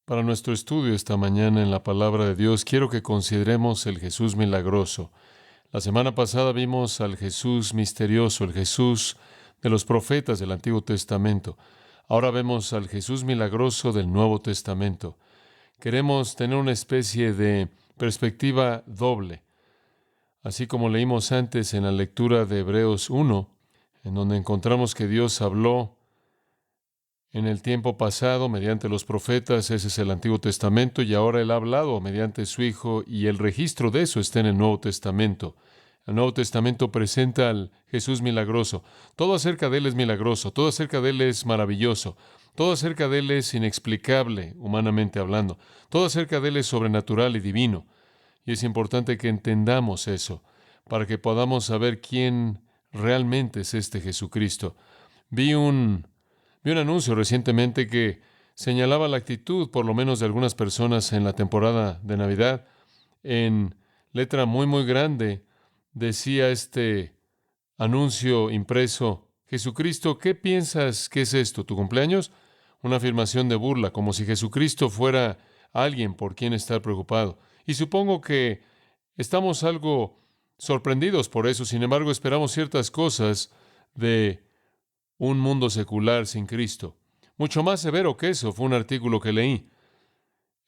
Para nuestro estudio esta mañana en la palabra de Dios, quiero que consideremos el Jesús milagroso. La semana pasada vimos al Jesús misterioso, el Jesús de los profetas del Antiguo Testamento. Ahora vemos al Jesús milagroso del Nuevo Testamento. Queremos tener una especie de perspectiva doble, así como leímos antes en la lectura de Hebreos 1, en donde encontramos que Dios habló en el tiempo pasado mediante los profetas. Ese es el Antiguo Testamento, y ahora Él ha hablado mediante su Hijo, y el registro de eso está en el Nuevo Testamento. El Nuevo Testamento presenta al Jesús milagroso. Todo acerca de Él es milagroso, todo acerca de Él es maravilloso, todo acerca de Él es inexplicable, humanamente hablando, todo acerca de Él es sobrenatural y divino. Y es importante que entendamos eso, para que podamos saber quién realmente es este Jesucristo. Vi un anuncio recientemente que señalaba la actitud, por lo menos de algunas personas en la temporada de Navidad. En letra muy, muy grande decía este anuncio impreso: Jesucristo, ¿qué piensas que es esto? ¿Tu cumpleaños? Una afirmación de burla, como si Jesucristo fuera alguien por quien estar preocupado. Y supongo que estamos algo sorprendidos por eso. Sin embargo, esperamos ciertas cosas de un mundo secular sin Cristo. Mucho más severo que eso fue un artículo que leí.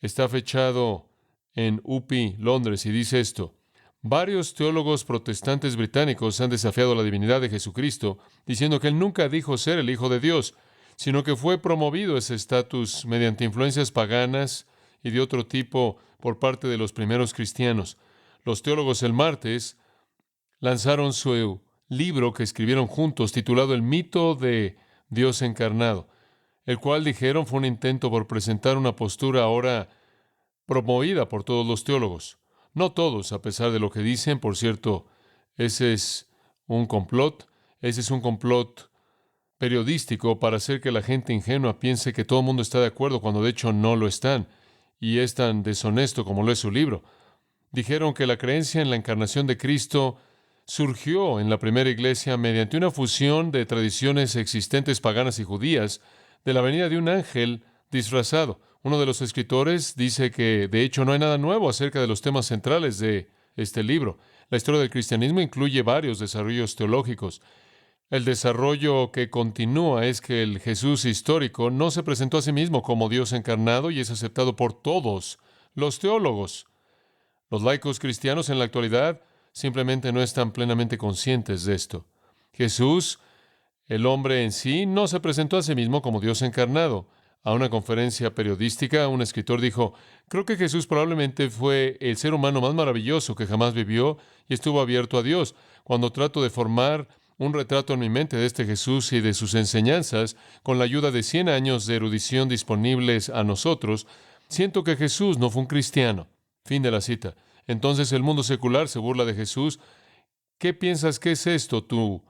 Está fechado en UPI, Londres, y dice esto: varios teólogos protestantes británicos han desafiado la divinidad de Jesucristo, diciendo que Él nunca dijo ser el Hijo de Dios, sino que fue promovido ese estatus mediante influencias paganas y de otro tipo por parte de los primeros cristianos. Los teólogos el martes lanzaron su libro que escribieron juntos, titulado El mito de Dios encarnado, el cual, dijeron, fue un intento por presentar una postura ahora promovida por todos los teólogos. No todos, a pesar de lo que dicen. Por cierto, ese es un complot. Ese es un complot periodístico para hacer que la gente ingenua piense que todo el mundo está de acuerdo, cuando de hecho no lo están. Y es tan deshonesto como lo es su libro. Dijeron que la creencia en la encarnación de Cristo surgió en la primera iglesia mediante una fusión de tradiciones existentes paganas y judías de la venida de un ángel disfrazado. Uno de los escritores dice que, de hecho, no hay nada nuevo acerca de los temas centrales de este libro. La historia del cristianismo incluye varios desarrollos teológicos. El desarrollo que continúa es que el Jesús histórico no se presentó a sí mismo como Dios encarnado y es aceptado por todos los teólogos. Los laicos cristianos en la actualidad simplemente no están plenamente conscientes de esto. Jesús, el hombre en sí, no se presentó a sí mismo como Dios encarnado. A una conferencia periodística, un escritor dijo: creo que Jesús probablemente fue el ser humano más maravilloso que jamás vivió y estuvo abierto a Dios. Cuando trato de formar un retrato en mi mente de este Jesús y de sus enseñanzas, con la ayuda de 100 años de erudición disponibles a nosotros, siento que Jesús no fue un cristiano. Fin de la cita. Entonces el mundo secular se burla de Jesús. ¿Qué piensas que es esto, tu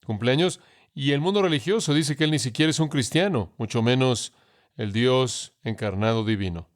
cumpleaños? Y el mundo religioso dice que Él ni siquiera es un cristiano, mucho menos el Dios encarnado divino.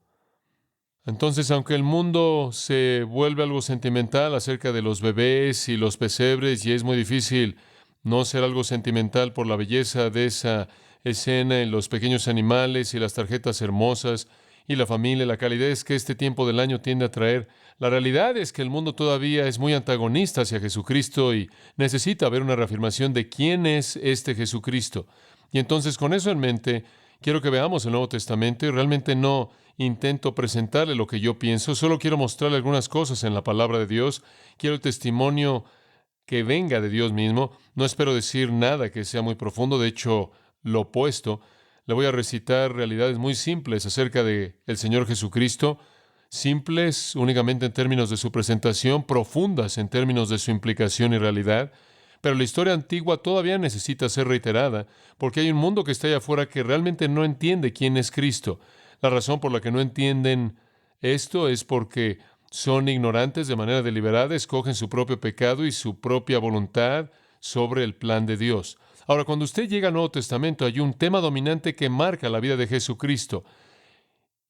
Entonces, aunque el mundo se vuelve algo sentimental acerca de los bebés y los pesebres, y es muy difícil no ser algo sentimental por la belleza de esa escena en los pequeños animales y las tarjetas hermosas y la familia, la calidez que este tiempo del año tiende a traer, la realidad es que el mundo todavía es muy antagonista hacia Jesucristo y necesita ver una reafirmación de quién es este Jesucristo. Y entonces, con eso en mente, quiero que veamos el Nuevo Testamento, y realmente no intento presentarle lo que yo pienso, solo quiero mostrarle algunas cosas en la palabra de Dios. Quiero el testimonio que venga de Dios mismo. No espero decir nada que sea muy profundo, de hecho, lo opuesto. Le voy a recitar realidades muy simples acerca de el Señor Jesucristo, simples únicamente en términos de su presentación, profundas en términos de su implicación y realidad. Pero la historia antigua todavía necesita ser reiterada, porque hay un mundo que está allá afuera que realmente no entiende quién es Cristo. La razón por la que no entienden esto es porque son ignorantes de manera deliberada, escogen su propio pecado y su propia voluntad sobre el plan de Dios. Ahora, cuando usted llega al Nuevo Testamento, hay un tema dominante que marca la vida de Jesucristo,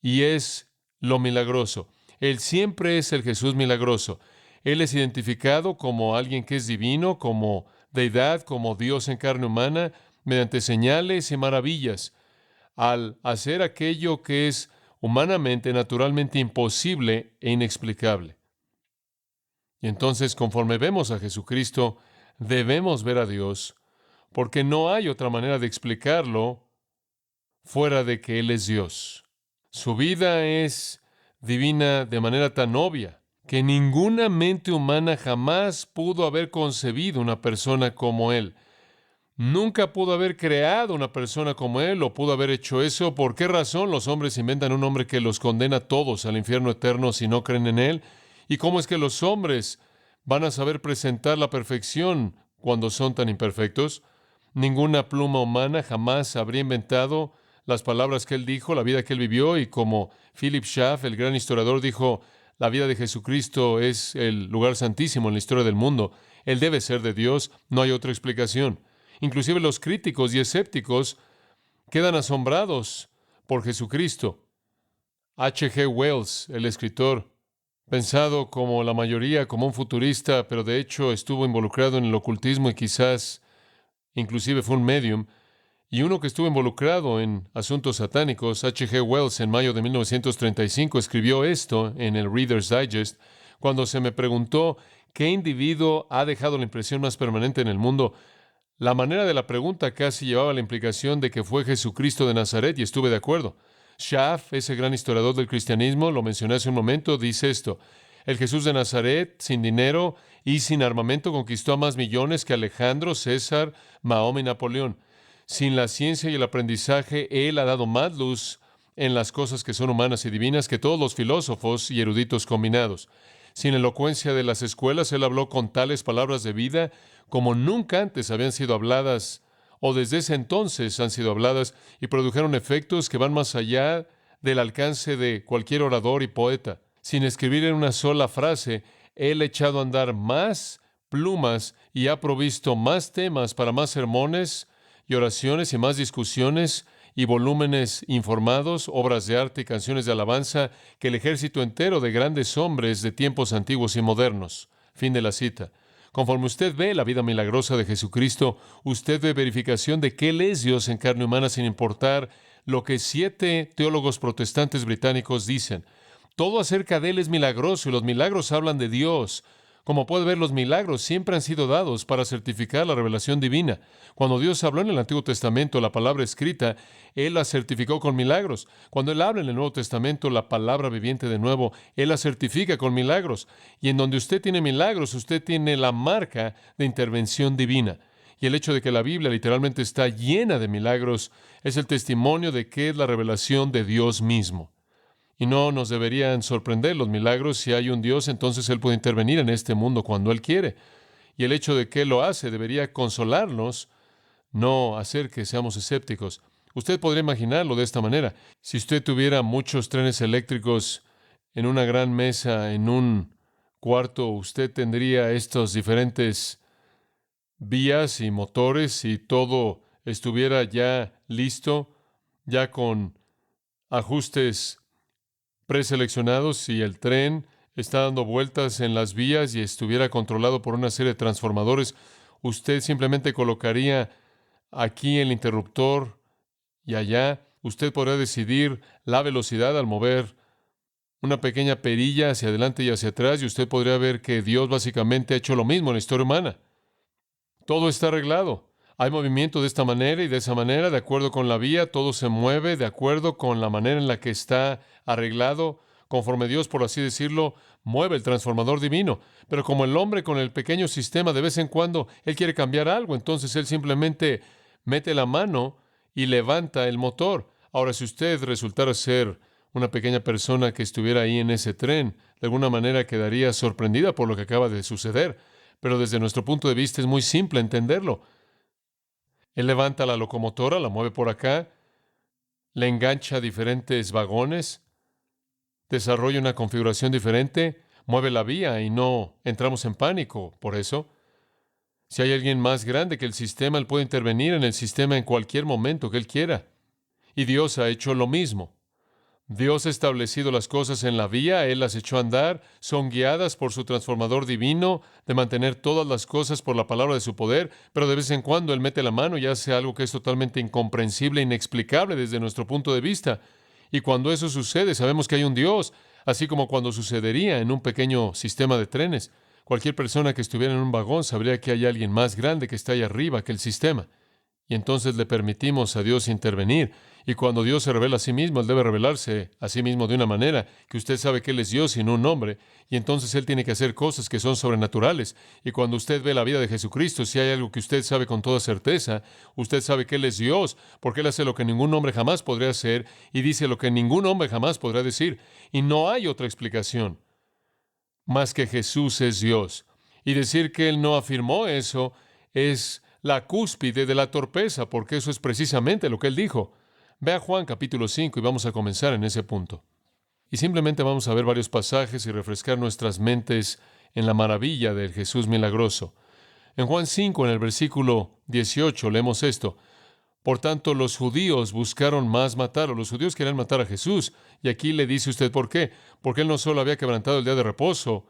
y es lo milagroso. Él siempre es el Jesús milagroso. Él es identificado como alguien que es divino, como deidad, como Dios en carne humana, mediante señales y maravillas, al hacer aquello que es humanamente, naturalmente imposible e inexplicable. Y entonces, conforme vemos a Jesucristo, debemos ver a Dios, porque no hay otra manera de explicarlo fuera de que Él es Dios. Su vida es divina de manera tan obvia que ninguna mente humana jamás pudo haber concebido una persona como Él. Nunca pudo haber creado una persona como Él, o pudo haber hecho eso. ¿Por qué razón los hombres inventan un hombre que los condena a todos al infierno eterno si no creen en Él? ¿Y cómo es que los hombres van a saber presentar la perfección cuando son tan imperfectos? Ninguna pluma humana jamás habría inventado las palabras que Él dijo, la vida que Él vivió, y como Philip Schaff, el gran historiador, dijo, la vida de Jesucristo es el lugar santísimo en la historia del mundo. Él debe ser de Dios, no hay otra explicación. Inclusive los críticos y escépticos quedan asombrados por Jesucristo. H. G. Wells, el escritor, pensado como la mayoría, como un futurista, pero de hecho estuvo involucrado en el ocultismo y quizás inclusive fue un medium, y uno que estuvo involucrado en asuntos satánicos. H. G. Wells, en mayo de 1935, escribió esto en el Reader's Digest: cuando se me preguntó qué individuo ha dejado la impresión más permanente en el mundo, la manera de la pregunta casi llevaba la implicación de que fue Jesucristo de Nazaret, y estuve de acuerdo. Schaff, ese gran historiador del cristianismo, lo mencioné hace un momento, dice esto: el Jesús de Nazaret, sin dinero y sin armamento, conquistó a más millones que Alejandro, César, Mahoma y Napoleón. Sin la ciencia y el aprendizaje, Él ha dado más luz en las cosas que son humanas y divinas que todos los filósofos y eruditos combinados. Sin elocuencia de las escuelas, Él habló con tales palabras de vida como nunca antes habían sido habladas, o desde ese entonces han sido habladas, y produjeron efectos que van más allá del alcance de cualquier orador y poeta. Sin escribir en una sola frase, Él ha echado a andar más plumas y ha provisto más temas para más sermones y oraciones y más discusiones y volúmenes informados, obras de arte y canciones de alabanza que el ejército entero de grandes hombres de tiempos antiguos y modernos. Fin de la cita. Conforme usted ve la vida milagrosa de Jesucristo, usted ve verificación de que Él es Dios en carne humana, sin importar lo que 7 teólogos protestantes británicos dicen. Todo acerca de Él es milagroso, y los milagros hablan de Dios. Como puede ver, los milagros siempre han sido dados para certificar la revelación divina. Cuando Dios habló en el Antiguo Testamento, la palabra escrita, Él la certificó con milagros. Cuando Él habla en el Nuevo Testamento, la palabra viviente de nuevo, Él la certifica con milagros. Y en donde usted tiene milagros, usted tiene la marca de intervención divina. Y el hecho de que la Biblia literalmente está llena de milagros es el testimonio de que es la revelación de Dios mismo. Y no nos deberían sorprender los milagros. Si hay un Dios, entonces Él puede intervenir en este mundo cuando Él quiere. Y el hecho de que Él lo hace debería consolarnos, no hacer que seamos escépticos. Usted podría imaginarlo de esta manera. Si usted tuviera muchos trenes eléctricos en una gran mesa, en un cuarto, usted tendría estos diferentes vías y motores, y todo estuviera ya listo, ya con ajustes preseleccionados, si el tren está dando vueltas en las vías y estuviera controlado por una serie de transformadores, usted simplemente colocaría aquí el interruptor y allá. Usted podrá decidir la velocidad al mover una pequeña perilla hacia adelante y hacia atrás, y usted podría ver que Dios básicamente ha hecho lo mismo en la historia humana. Todo está arreglado. Hay movimiento de esta manera y de esa manera, de acuerdo con la vía. Todo se mueve de acuerdo con la manera en la que está arreglado, conforme Dios, por así decirlo, mueve el transformador divino. Pero como el hombre con el pequeño sistema, de vez en cuando, él quiere cambiar algo, entonces él simplemente mete la mano y levanta el motor. Ahora, si usted resultara ser una pequeña persona que estuviera ahí en ese tren, de alguna manera quedaría sorprendida por lo que acaba de suceder. Pero desde nuestro punto de vista es muy simple entenderlo. Él levanta la locomotora, la mueve por acá, le engancha diferentes vagones, desarrolla una configuración diferente, mueve la vía, y no entramos en pánico por eso. Si hay alguien más grande que el sistema, Él puede intervenir en el sistema en cualquier momento que Él quiera. Y Dios ha hecho lo mismo. Dios ha establecido las cosas en la vía, Él las echó a andar, son guiadas por su transformador divino de mantener todas las cosas por la palabra de su poder, pero de vez en cuando Él mete la mano y hace algo que es totalmente incomprensible e inexplicable desde nuestro punto de vista. Y cuando eso sucede, sabemos que hay un Dios, así como cuando sucedería en un pequeño sistema de trenes. Cualquier persona que estuviera en un vagón sabría que hay alguien más grande que está ahí arriba que el sistema. Y entonces le permitimos a Dios intervenir. Y cuando Dios se revela a sí mismo, Él debe revelarse a sí mismo de una manera que usted sabe que Él es Dios y no un hombre. Y entonces Él tiene que hacer cosas que son sobrenaturales. Y cuando usted ve la vida de Jesucristo, si hay algo que usted sabe con toda certeza, usted sabe que Él es Dios, porque Él hace lo que ningún hombre jamás podría hacer y dice lo que ningún hombre jamás podrá decir. Y no hay otra explicación más que Jesús es Dios. Y decir que Él no afirmó eso es la cúspide de la torpeza, porque eso es precisamente lo que Él dijo. Ve a Juan capítulo 5 y vamos a comenzar en ese punto. Y simplemente vamos a ver varios pasajes y refrescar nuestras mentes en la maravilla del Jesús milagroso. En Juan 5, en el versículo 18, leemos esto. Por tanto, los judíos buscaron más matarlo. Los judíos querían matar a Jesús. Y aquí le dice usted por qué. Porque Él no solo había quebrantado el día de reposo,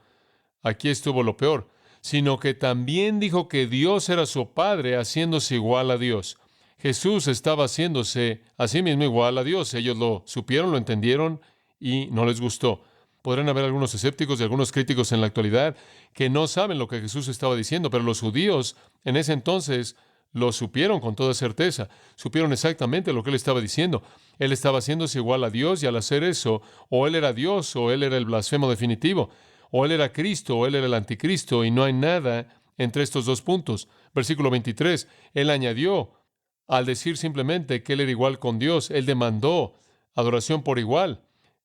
aquí estuvo lo peor, sino que también dijo que Dios era su Padre, haciéndose igual a Dios. Jesús estaba haciéndose a sí mismo igual a Dios. Ellos lo supieron, lo entendieron y no les gustó. Podrán haber algunos escépticos y algunos críticos en la actualidad que no saben lo que Jesús estaba diciendo, pero los judíos en ese entonces lo supieron con toda certeza. Supieron exactamente lo que Él estaba diciendo. Él estaba haciéndose igual a Dios y al hacer eso, o Él era Dios o Él era el blasfemo definitivo. O Él era Cristo o Él era el anticristo, y no hay nada entre estos dos puntos. Versículo 23, Él añadió, al decir simplemente que Él era igual con Dios, Él demandó adoración por igual.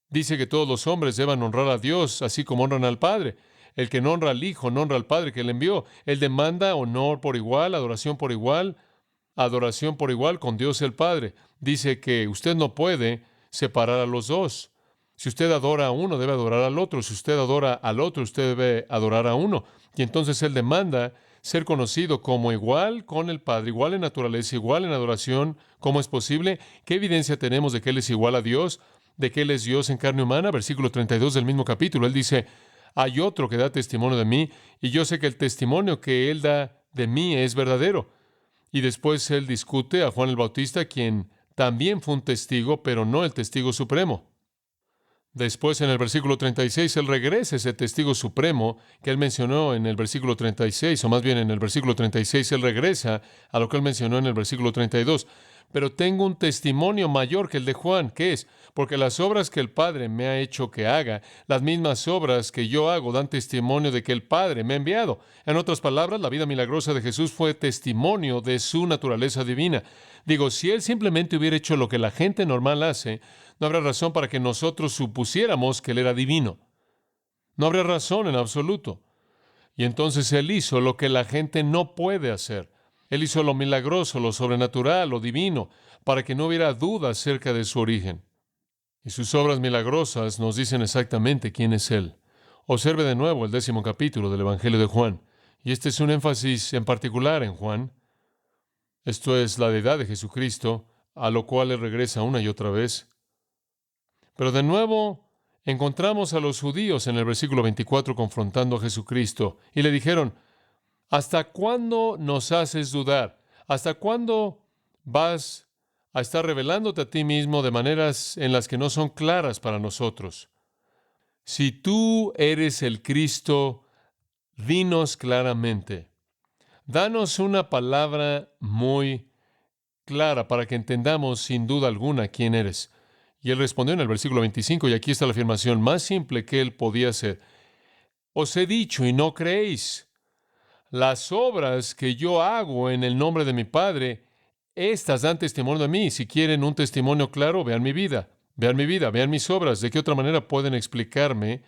Dice que todos los hombres deban honrar a Dios, así como honran al Padre. El que no honra al Hijo, no honra al Padre que le envió. Él demanda honor por igual, adoración por igual con Dios el Padre. Dice que usted no puede separar a los dos. Si usted adora a uno, debe adorar al otro. Si usted adora al otro, usted debe adorar a uno. Y entonces Él demanda ser conocido como igual con el Padre, igual en naturaleza, igual en adoración. ¿Cómo es posible? ¿Qué evidencia tenemos de que Él es igual a Dios? ¿De que Él es Dios en carne humana? Versículo 32 del mismo capítulo. Él dice, hay otro que da testimonio de mí, y yo sé que el testimonio que Él da de mí es verdadero. Y después Él discute a Juan el Bautista, quien también fue un testigo, pero no el testigo supremo. Después, en el versículo 36, Él regresa ese testigo supremo que Él mencionó en el versículo 36, o más bien en el versículo 36, Él regresa a lo que Él mencionó en el versículo 32. Pero tengo un testimonio mayor que el de Juan, ¿qué es? Porque las obras que el Padre me ha hecho que haga, las mismas obras que yo hago, dan testimonio de que el Padre me ha enviado. En otras palabras, la vida milagrosa de Jesús fue testimonio de su naturaleza divina. Digo, si Él simplemente hubiera hecho lo que la gente normal hace, no habrá razón para que nosotros supusiéramos que Él era divino. No habría razón en absoluto. Y entonces Él hizo lo que la gente no puede hacer. Él hizo lo milagroso, lo sobrenatural, lo divino, para que no hubiera duda acerca de su origen. Y sus obras milagrosas nos dicen exactamente quién es Él. Observe de nuevo el 10º capítulo del Evangelio de Juan. Y este es un énfasis en particular en Juan. Esto es la deidad de Jesucristo, a lo cual Él regresa una y otra vez. Pero de nuevo encontramos a los judíos en el versículo 24 confrontando a Jesucristo y le dijeron, ¿hasta cuándo nos haces dudar? ¿Hasta cuándo vas a estar revelándote a ti mismo de maneras en las que no son claras para nosotros? Si tú eres el Cristo, dinos claramente. Danos una palabra muy clara para que entendamos sin duda alguna quién eres. Y él respondió en el versículo 25, y aquí está la afirmación más simple que él podía hacer. Os he dicho y no creéis. Las obras que yo hago en el nombre de mi Padre, estas dan testimonio de mí. Si quieren un testimonio claro, vean mi vida. Vean mi vida, vean mis obras. ¿De qué otra manera pueden explicarme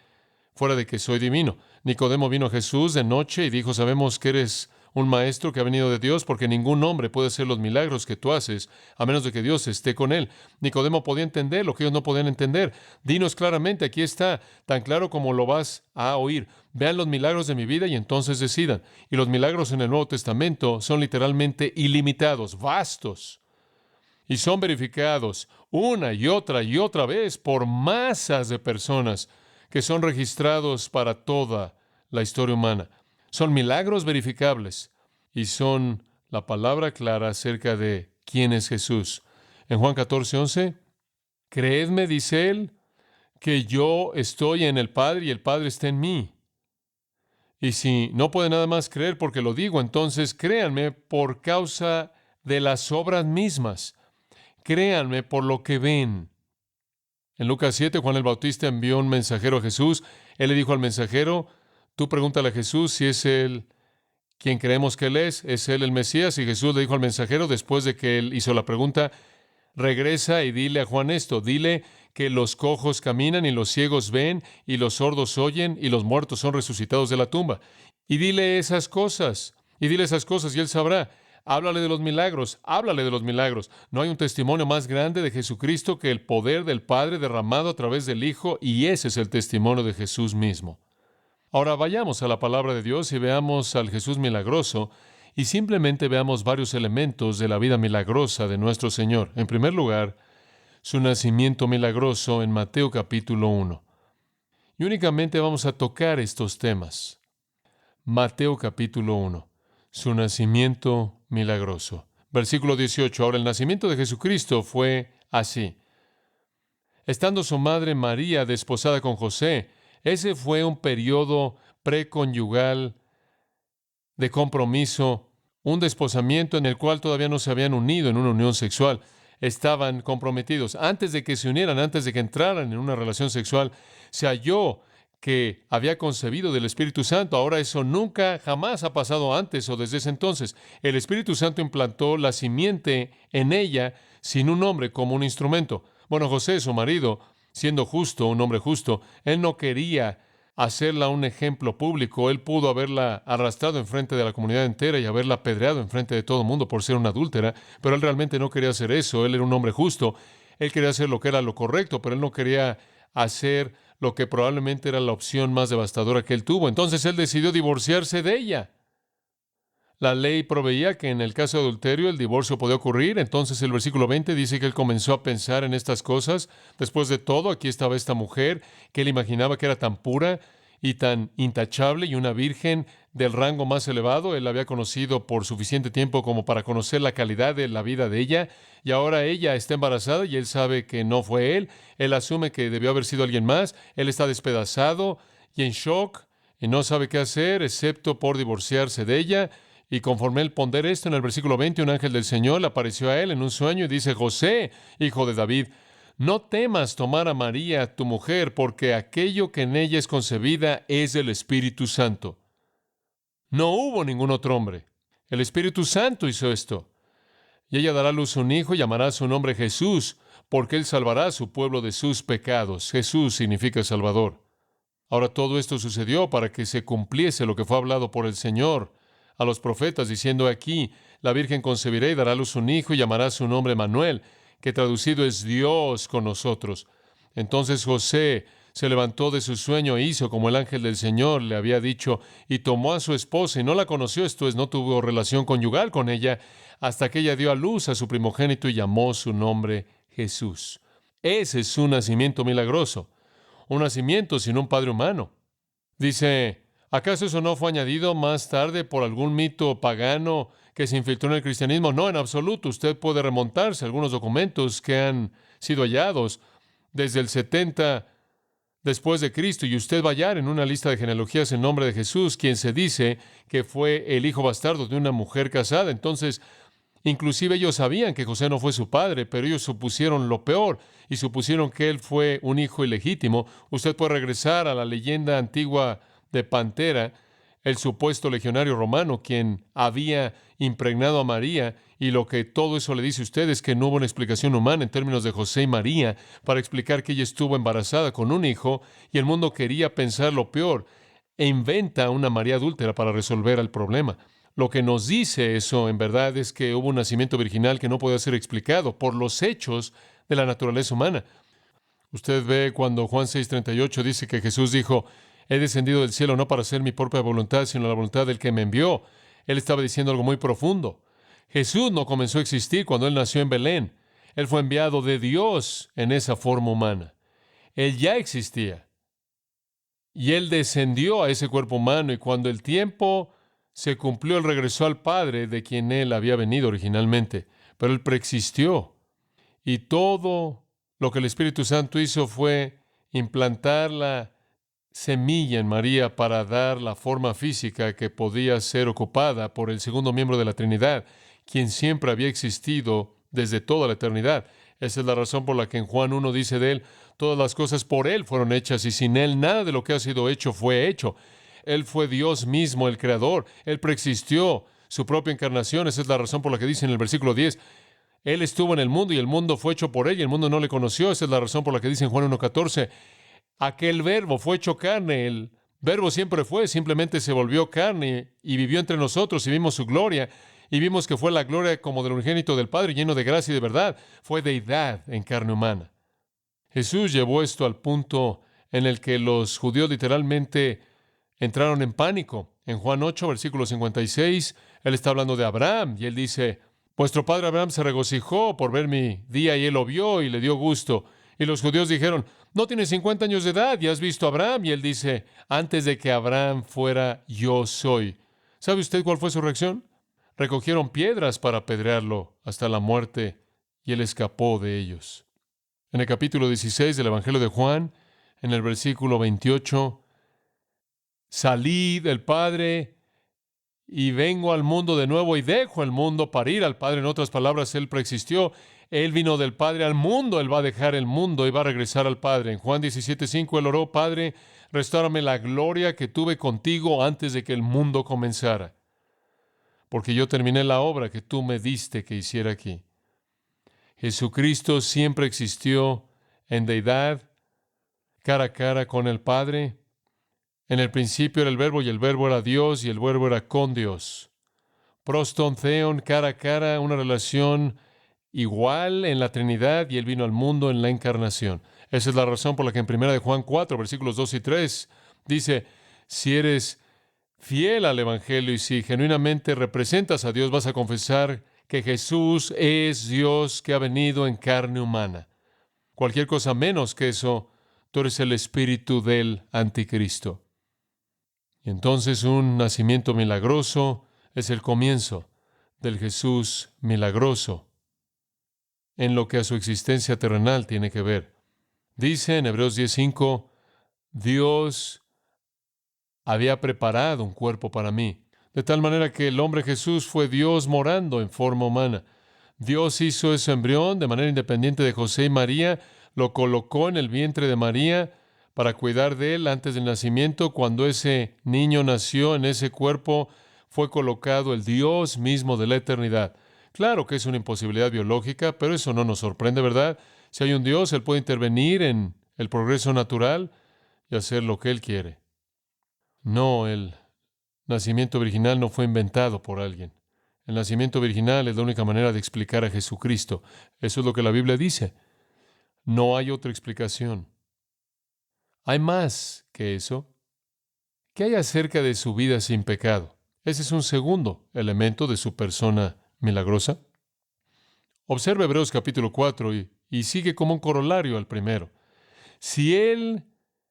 fuera de que soy divino? Nicodemo vino a Jesús de noche y dijo, sabemos que eres un maestro que ha venido de Dios, porque ningún hombre puede hacer los milagros que tú haces, a menos de que Dios esté con él. Nicodemo podía entender lo que ellos no podían entender. Dinos claramente, aquí está, tan claro como lo vas a oír. Vean los milagros de mi vida y entonces decidan. Y los milagros en el Nuevo Testamento son literalmente ilimitados, vastos. Y son verificados una y otra vez por masas de personas que son registrados para toda la historia humana. Son milagros verificables y son la palabra clara acerca de quién es Jesús. En Juan 14:11, Creedme, dice él, que yo estoy en el Padre y el Padre está en mí. Y si no puede nada más creer porque lo digo, entonces créanme por causa de las obras mismas. Créanme por lo que ven. En Lucas 7, Juan el Bautista envió un mensajero a Jesús. Él le dijo al mensajero, tú pregúntale a Jesús si es él quien creemos que él es él el Mesías. Y Jesús le dijo al mensajero, después de que él hizo la pregunta, regresa y dile a Juan esto, dile que los cojos caminan y los ciegos ven y los sordos oyen y los muertos son resucitados de la tumba. Y dile esas cosas, y él sabrá. Háblale de los milagros, háblale de los milagros. No hay un testimonio más grande de Jesucristo que el poder del Padre derramado a través del Hijo, y ese es el testimonio de Jesús mismo. Ahora vayamos a la palabra de Dios y veamos al Jesús milagroso y simplemente veamos varios elementos de la vida milagrosa de nuestro Señor. En primer lugar, su nacimiento milagroso en Mateo capítulo 1. Y únicamente vamos a tocar estos temas. Mateo capítulo 1. Su nacimiento milagroso. Versículo 18. Ahora el nacimiento de Jesucristo fue así. Estando su madre María desposada con José, ese fue un periodo preconyugal de compromiso, un desposamiento en el cual todavía no se habían unido en una unión sexual. Estaban comprometidos. Antes de que se unieran, antes de que entraran en una relación sexual, se halló que había concebido del Espíritu Santo. Ahora eso nunca, jamás ha pasado antes o desde ese entonces. El Espíritu Santo implantó la simiente en ella sin un hombre como un instrumento. Bueno, José, su marido, siendo justo, un hombre justo, él no quería hacerla un ejemplo público. Él pudo haberla arrastrado enfrente de la comunidad entera y haberla apedreado enfrente de todo el mundo por ser una adúltera, pero él realmente no quería hacer eso. Él era un hombre justo. Él quería hacer lo que era lo correcto, pero él no quería hacer lo que probablemente era la opción más devastadora que él tuvo. Entonces él decidió divorciarse de ella. La ley proveía que en el caso de adulterio el divorcio podía ocurrir. Entonces el versículo 20 dice que él comenzó a pensar en estas cosas. Después de todo, aquí estaba esta mujer que él imaginaba que era tan pura y tan intachable y una virgen del rango más elevado. Él la había conocido por suficiente tiempo como para conocer la calidad de la vida de ella. Y ahora ella está embarazada y él sabe que no fue él. Él asume que debió haber sido alguien más. Él está despedazado y en shock y no sabe qué hacer excepto por divorciarse de ella. Y conforme él pondera esto, en el versículo 20, un ángel del Señor le apareció a él en un sueño y dice, José, hijo de David, no temas tomar a María, tu mujer, porque aquello que en ella es concebida es del Espíritu Santo. No hubo ningún otro hombre. El Espíritu Santo hizo esto. Y ella dará a luz un hijo y llamará su nombre Jesús, porque él salvará a su pueblo de sus pecados. Jesús significa Salvador. Ahora todo esto sucedió para que se cumpliese lo que fue hablado por el Señor a los profetas, diciendo aquí, la Virgen concebirá y dará a luz un hijo y llamará su nombre Manuel, que traducido es Dios con nosotros. Entonces José se levantó de su sueño e hizo como el ángel del Señor le había dicho, y tomó a su esposa y no la conoció, esto es, no tuvo relación conyugal con ella, hasta que ella dio a luz a su primogénito y llamó su nombre Jesús. Ese es un nacimiento milagroso, un nacimiento sin un padre humano. Dice, ¿acaso eso no fue añadido más tarde por algún mito pagano que se infiltró en el cristianismo? No, en absoluto. Usted puede remontarse a algunos documentos que han sido hallados desde el 70 después de Cristo, y usted va a hallar en una lista de genealogías el nombre de Jesús, quien se dice que fue el hijo bastardo de una mujer casada. Entonces, inclusive ellos sabían que José no fue su padre, pero ellos supusieron lo peor y supusieron que él fue un hijo ilegítimo. Usted puede regresar a la leyenda antigua de Pantera, el supuesto legionario romano, quien había impregnado a María, y lo que todo eso le dice a usted es que no hubo una explicación humana en términos de José y María para explicar que ella estuvo embarazada con un hijo, y el mundo quería pensar lo peor e inventa una María adúltera para resolver el problema. Lo que nos dice eso, en verdad, es que hubo un nacimiento virginal que no puede ser explicado por los hechos de la naturaleza humana. Usted ve cuando Juan 6:38 dice que Jesús dijo, he descendido del cielo no para hacer mi propia voluntad, sino la voluntad del que me envió. Él estaba diciendo algo muy profundo. Jesús no comenzó a existir cuando él nació en Belén. Él fue enviado de Dios en esa forma humana. Él ya existía. Y él descendió a ese cuerpo humano, y cuando el tiempo se cumplió, él regresó al Padre de quien él había venido originalmente. Pero él preexistió. Y todo Lo que el Espíritu Santo hizo fue implantar la semilla en María para dar la forma física que podía ser ocupada por el segundo miembro de la Trinidad, quien siempre había existido desde toda la eternidad. Esa es la razón por la que en Juan 1 dice de él, todas las cosas por él fueron hechas y sin él nada de lo que ha sido hecho fue hecho. Él fue Dios mismo, el Creador. Él preexistió su propia encarnación. Esa es la razón por la que dice en el versículo 10, él estuvo en el mundo y el mundo fue hecho por él y el mundo no le conoció. Esa es la razón por la que dice en Juan 1:14, aquel verbo fue hecho carne. El verbo siempre fue, simplemente se volvió carne y vivió entre nosotros y vimos su gloria y vimos que fue la gloria como del unigénito del Padre, lleno de gracia y de verdad. Fue deidad en carne humana. Jesús llevó esto al punto en el que los judíos literalmente entraron en pánico. En Juan 8, versículo 56, él está hablando de Abraham y él dice, vuestro padre Abraham se regocijó por ver mi día y él lo vio y le dio gusto. Y los judíos dijeron, no tienes 50 años de edad y has visto a Abraham. Y él dice, antes de que Abraham fuera, yo soy. ¿Sabe usted cuál fue su reacción? Recogieron piedras para apedrearlo hasta la muerte y él escapó de ellos. En el capítulo 16 del Evangelio de Juan, en el versículo 28, salí del Padre y vengo al mundo de nuevo y dejo el mundo para ir al Padre. En otras palabras, Él preexistió. Él vino del Padre al mundo. Él va a dejar el mundo y va a regresar al Padre. En Juan 17:5, Él oró, Padre, restórame la gloria que tuve contigo antes de que el mundo comenzara. Porque yo terminé la obra que tú me diste que hiciera aquí. Jesucristo siempre existió en deidad, cara a cara con el Padre. En el principio era el Verbo y el Verbo era Dios y el Verbo era con Dios. Proston Theon, cara a cara, una relación igual en la Trinidad y Él vino al mundo en la encarnación. Esa es la razón por la que en 1 de Juan 4, versículos 2 y 3, dice, si eres fiel al Evangelio y si genuinamente representas a Dios, vas a confesar que Jesús es Dios que ha venido en carne humana. Cualquier cosa menos que eso, tú eres el espíritu del anticristo. Y entonces un nacimiento milagroso es el comienzo del Jesús milagroso en lo que a su existencia terrenal tiene que ver. Dice en Hebreos 10:5, Dios había preparado un cuerpo para mí, de tal manera que el hombre Jesús fue Dios morando en forma humana. Dios hizo ese embrión de manera independiente de José y María, lo colocó en el vientre de María para cuidar de él antes del nacimiento. Cuando ese niño nació en ese cuerpo, fue colocado el Dios mismo de la eternidad. Claro que es una imposibilidad biológica, pero eso no nos sorprende, ¿verdad? Si hay un Dios, Él puede intervenir en el progreso natural y hacer lo que Él quiere. No, el nacimiento virginal no fue inventado por alguien. El nacimiento virginal es la única manera de explicar a Jesucristo. Eso es lo que la Biblia dice. No hay otra explicación. Hay más que eso. ¿Qué hay acerca de su vida sin pecado? Ese es un segundo elemento de su persona milagrosa. Observa Hebreos capítulo 4 y sigue como un corolario al primero. Si Él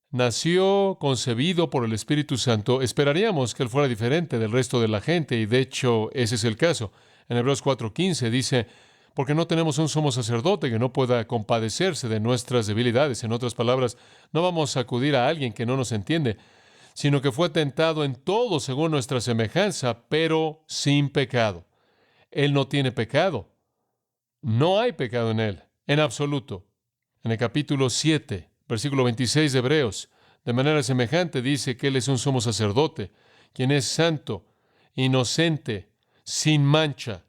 nació concebido por el Espíritu Santo, esperaríamos que Él fuera diferente del resto de la gente, y de hecho ese es el caso. En Hebreos 4:15 dice, porque no tenemos un sumo sacerdote que no pueda compadecerse de nuestras debilidades. En otras palabras, no vamos a acudir a alguien que no nos entiende, sino que fue tentado en todo según nuestra semejanza, pero sin pecado. Él no tiene pecado. No hay pecado en Él, en absoluto. En el capítulo 7, versículo 26 de Hebreos, de manera semejante dice que Él es un sumo sacerdote, quien es santo, inocente, sin mancha,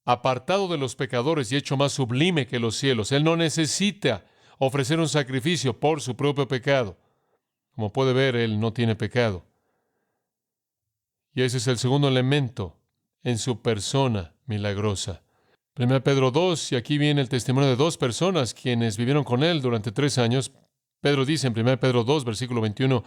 apartado de los pecadores y hecho más sublime que los cielos. Él no necesita ofrecer un sacrificio por su propio pecado. Como puede ver, Él no tiene pecado. Y ese es el segundo elemento en su persona milagrosa. 1 Pedro 2, y aquí viene el testimonio de dos personas quienes vivieron con Él durante 3 años. Pedro dice en 1 Pedro 2, versículo 21,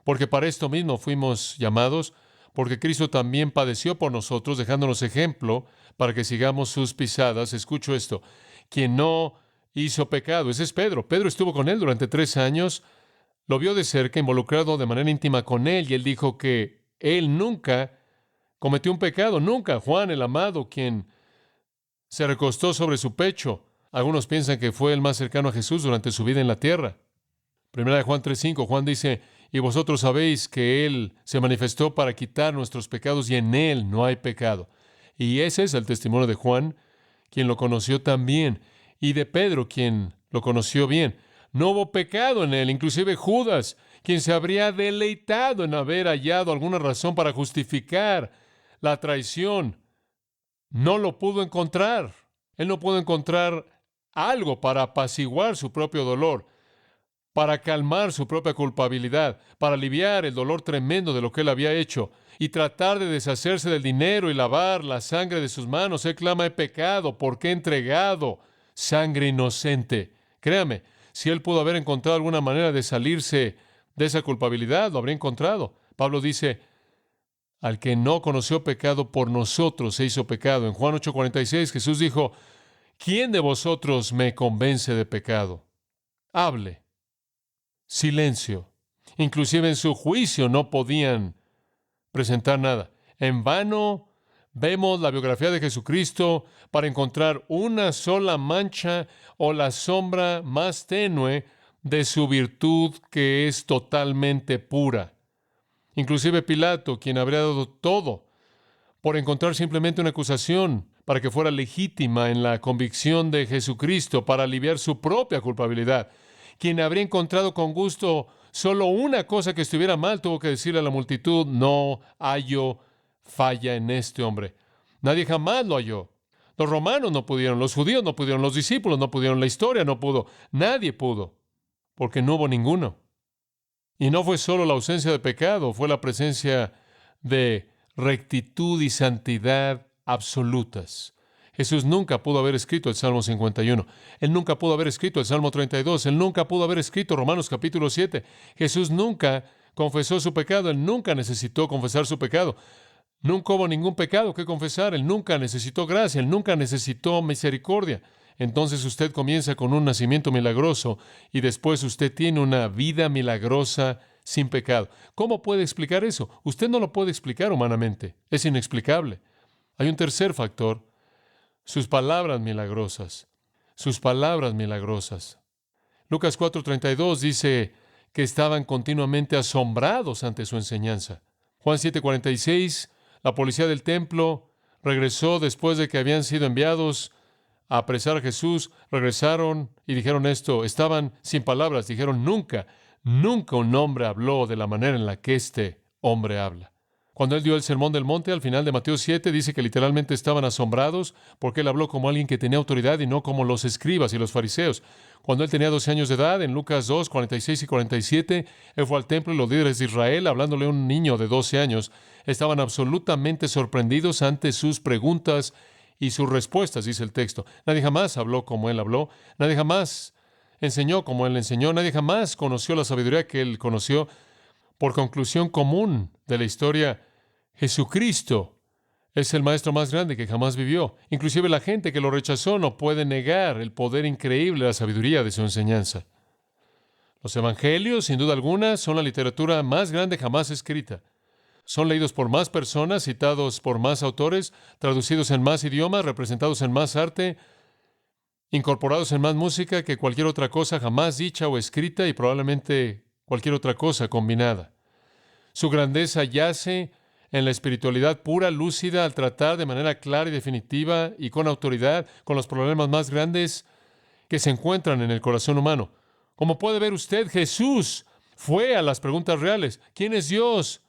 porque para esto mismo fuimos llamados, porque Cristo también padeció por nosotros, dejándonos ejemplo para que sigamos sus pisadas. Escucho esto, quien no hizo pecado. Ese es Pedro. Pedro estuvo con Él durante 3 años, lo vio de cerca, involucrado de manera íntima con Él, y Él dijo que Él nunca cometió un pecado, nunca. Juan, el amado, quien se recostó sobre su pecho, Algunos piensan que fue el más cercano a Jesús durante su vida en la tierra. Primera de Juan 3:5, Juan dice, y vosotros sabéis que Él se manifestó para quitar nuestros pecados y en Él no hay pecado. Y ese es el testimonio de Juan, quien lo conoció también, y de Pedro, quien lo conoció bien. No hubo pecado en Él, inclusive Judas, quien se habría deleitado en haber hallado alguna razón para justificar la traición, no lo pudo encontrar. Él no pudo encontrar algo para apaciguar su propio dolor, para calmar su propia culpabilidad, para aliviar el dolor tremendo de lo que él había hecho y tratar de deshacerse del dinero y lavar la sangre de sus manos. Él clama: he pecado porque he entregado sangre inocente. Créame, si él pudo haber encontrado alguna manera de salirse de esa culpabilidad, lo habría encontrado. Pablo dice: al que no conoció pecado, por nosotros se hizo pecado. En Juan 8:46, Jesús dijo: ¿quién de vosotros me convence de pecado? Hable. Silencio. Inclusive en su juicio no podían presentar nada. En vano vemos la biografía de Jesucristo para encontrar una sola mancha o la sombra más tenue de su virtud, que es totalmente pura. Inclusive Pilato, quien habría dado todo por encontrar simplemente una acusación para que fuera legítima en la convicción de Jesucristo, para aliviar su propia culpabilidad, quien habría encontrado con gusto solo una cosa que estuviera mal, tuvo que decirle a la multitud: no hallo falla en este hombre. Nadie jamás lo halló. Los romanos no pudieron, los judíos no pudieron, los discípulos no pudieron, la historia no pudo, nadie pudo, porque no hubo ninguno. Y no fue solo la ausencia de pecado, fue la presencia de rectitud y santidad absolutas. Jesús nunca pudo haber escrito el Salmo 51. Él nunca pudo haber escrito el Salmo 32. Él nunca pudo haber escrito Romanos capítulo 7. Jesús nunca confesó su pecado. Él nunca necesitó confesar su pecado. Nunca hubo ningún pecado que confesar. Él nunca necesitó gracia. Él nunca necesitó misericordia. Entonces usted comienza con un nacimiento milagroso y después usted tiene una vida milagrosa sin pecado. ¿Cómo puede explicar eso? Usted no lo puede explicar humanamente. Es inexplicable. Hay un tercer factor: sus palabras milagrosas. Sus palabras milagrosas. Lucas 4:32 dice que estaban continuamente asombrados ante su enseñanza. Juan 7:46, la policía del templo regresó después de que habían sido enviados a apresar a Jesús. Regresaron y dijeron esto. Estaban sin palabras. Dijeron: nunca un hombre habló de la manera en la que este hombre habla. Cuando él dio el Sermón del Monte, al final de Mateo 7, dice que literalmente estaban asombrados porque él habló como alguien que tenía autoridad y no como los escribas y los fariseos. Cuando él tenía 12 años de edad, en Lucas 2, 46 y 47, él fue al templo y los líderes de Israel, hablándole a un niño de 12 años, estaban absolutamente sorprendidos ante sus preguntas y sus respuestas, dice el texto. Nadie jamás habló como él habló, nadie jamás enseñó como él enseñó, nadie jamás conoció la sabiduría que él conoció. Por conclusión común de la historia, Jesucristo es el maestro más grande que jamás vivió. Inclusive la gente que lo rechazó no puede negar el poder increíble de la sabiduría de su enseñanza. Los evangelios, sin duda alguna, son la literatura más grande jamás escrita. Son leídos por más personas, citados por más autores, traducidos en más idiomas, representados en más arte, incorporados en más música que cualquier otra cosa jamás dicha o escrita, y probablemente cualquier otra cosa combinada. Su grandeza yace en la espiritualidad pura, lúcida, al tratar de manera clara y definitiva y con autoridad con los problemas más grandes que se encuentran en el corazón humano. Como puede ver usted, Jesús fue a las preguntas reales. ¿Quién es Dios?